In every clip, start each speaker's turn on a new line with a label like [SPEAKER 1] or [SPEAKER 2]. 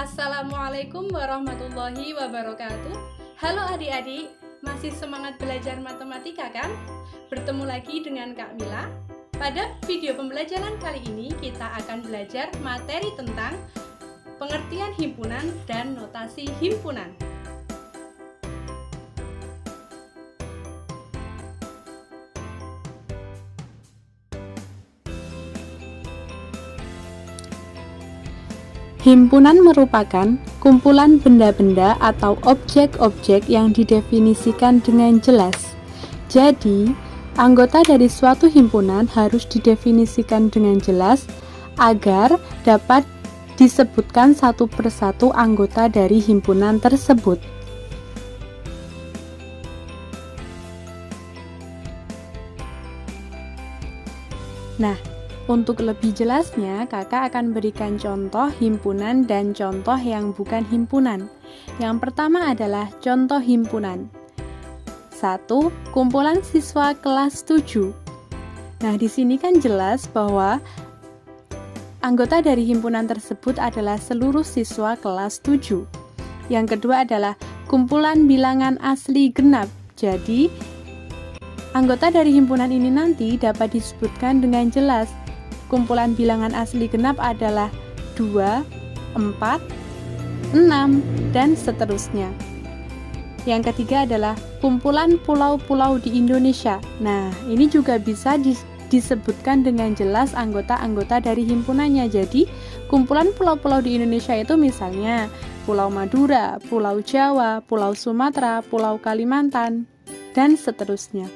[SPEAKER 1] Assalamualaikum warahmatullahi wabarakatuh. Halo adik-adik, masih semangat belajar matematika kan? Bertemu lagi dengan Kak Mila. Pada video pembelajaran kali ini kita akan belajar materi tentang pengertian himpunan dan notasi himpunan. Himpunan merupakan kumpulan benda-benda atau objek-objek yang didefinisikan dengan jelas. Jadi, anggota dari suatu himpunan harus didefinisikan dengan jelas agar dapat disebutkan satu persatu anggota dari himpunan tersebut. Nah, untuk lebih jelasnya, kakak akan berikan contoh himpunan dan contoh yang bukan himpunan. Yang pertama adalah contoh himpunan. 1. Kumpulan siswa kelas 7. Nah, di sini kan jelas bahwa anggota dari himpunan tersebut adalah seluruh siswa kelas 7. Yang kedua adalah kumpulan bilangan asli genap. Jadi, anggota dari himpunan ini nanti dapat disebutkan dengan jelas. Kumpulan bilangan asli genap adalah 2, 4, 6, dan seterusnya. Yang ketiga adalah kumpulan pulau-pulau di Indonesia. Nah, ini juga bisa disebutkan dengan jelas anggota-anggota dari himpunannya. Jadi, kumpulan pulau-pulau di Indonesia itu misalnya Pulau Madura, Pulau Jawa, Pulau Sumatera, Pulau Kalimantan, dan seterusnya.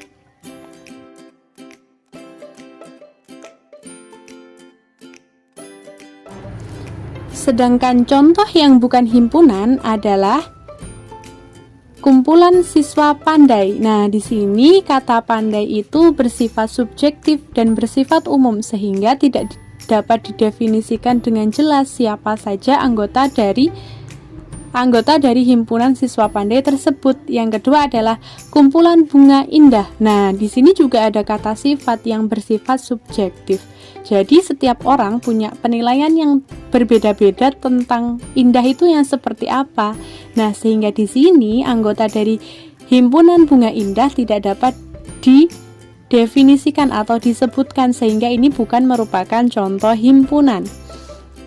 [SPEAKER 1] Sedangkan contoh yang bukan himpunan adalah kumpulan siswa pandai. Nah, di sini kata pandai itu bersifat subjektif dan bersifat umum sehingga tidak dapat didefinisikan dengan jelas siapa saja anggota dari himpunan siswa pandai tersebut. Yang kedua adalah kumpulan bunga indah. Nah, di sini juga ada kata sifat yang bersifat subjektif. Jadi setiap orang punya penilaian yang berbeda-beda tentang indah itu yang seperti apa. Nah, sehingga di sini anggota dari himpunan bunga indah tidak dapat didefinisikan atau disebutkan sehingga ini bukan merupakan contoh himpunan.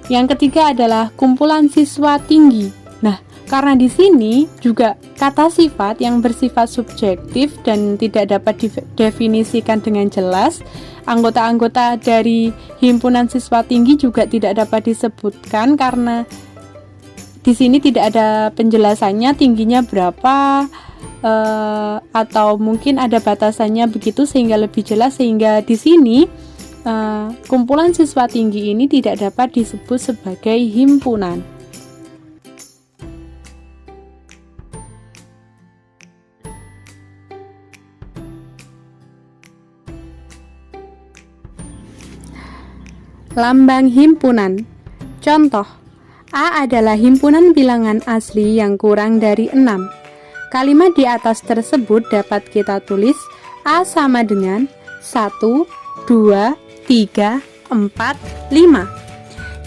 [SPEAKER 1] Yang ketiga adalah kumpulan siswa tinggi. Nah, karena di sini juga kata sifat yang bersifat subjektif dan tidak dapat didefinisikan dengan jelas, anggota-anggota dari himpunan siswa tinggi juga tidak dapat disebutkan karena di sini tidak ada penjelasannya tingginya berapa atau mungkin ada batasannya begitu sehingga lebih jelas, sehingga di sini kumpulan siswa tinggi ini tidak dapat disebut sebagai himpunan. Lambang himpunan. Contoh, A adalah himpunan bilangan asli yang kurang dari 6. Kalimat di atas tersebut dapat kita tulis A sama dengan 1, 2, 3, 4, 5.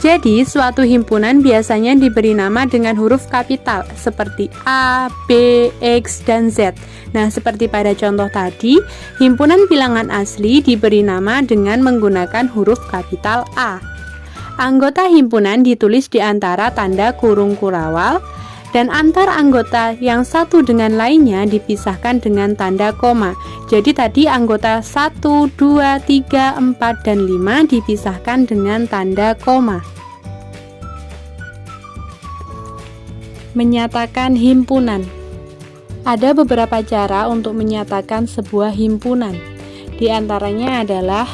[SPEAKER 1] Jadi, suatu himpunan biasanya diberi nama dengan huruf kapital seperti A, B, X, dan Z. Nah, seperti pada contoh tadi, himpunan bilangan asli diberi nama dengan menggunakan huruf kapital A. Anggota himpunan ditulis di antara tanda kurung kurawal, dan antar anggota yang satu dengan lainnya dipisahkan dengan tanda koma. Jadi tadi anggota 1, 2, 3, 4, dan 5 dipisahkan dengan tanda koma. Menyatakan himpunan. Ada beberapa cara untuk menyatakan sebuah himpunan. Di antaranya adalah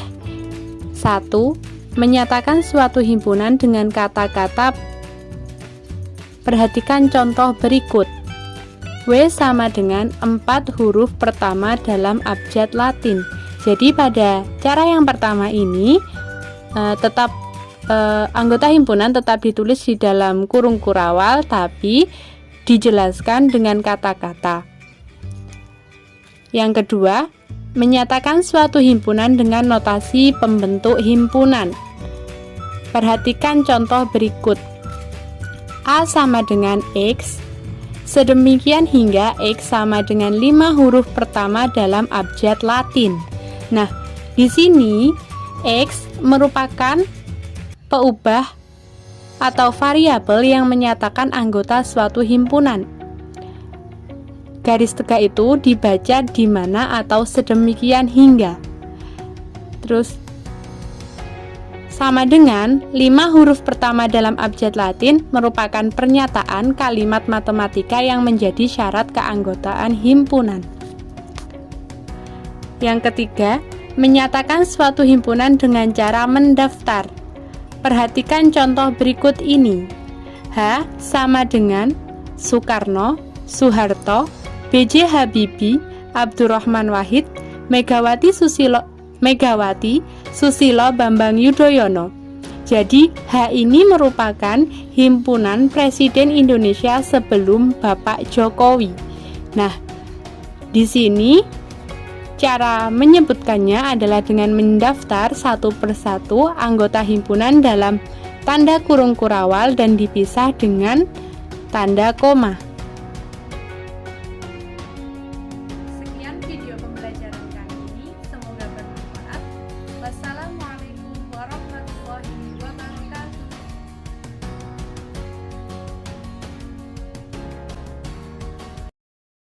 [SPEAKER 1] 1. Menyatakan suatu himpunan dengan kata-kata. Perhatikan contoh berikut. W sama dengan 4 huruf pertama dalam abjad Latin. Jadi pada cara yang pertama ini anggota himpunan tetap ditulis di dalam kurung kurawal tapi dijelaskan dengan kata-kata. Yang kedua, menyatakan suatu himpunan dengan notasi pembentuk himpunan. Perhatikan contoh berikut. A sama dengan X, sedemikian hingga X sama dengan 5 huruf pertama dalam abjad Latin. Nah, di sini X merupakan peubah atau variabel yang menyatakan anggota suatu himpunan. Garis tegak itu dibaca di mana atau sedemikian hingga. Terus sama dengan 5 huruf pertama dalam abjad Latin merupakan pernyataan kalimat matematika yang menjadi syarat keanggotaan himpunan. Yang ketiga, menyatakan suatu himpunan dengan cara mendaftar. Perhatikan contoh berikut ini. H sama dengan Soekarno, Soeharto, B.J. Habibie, Abdurrahman Wahid, Megawati Susilo Bambang Yudhoyono. Jadi H ini merupakan himpunan Presiden Indonesia sebelum Bapak Jokowi. Nah, di sini cara menyebutkannya adalah dengan mendaftar satu persatu anggota himpunan dalam tanda kurung kurawal dan dipisah dengan tanda koma. Sekian video pembelajaran kali ini, semoga bermanfaat. Wassalamualaikum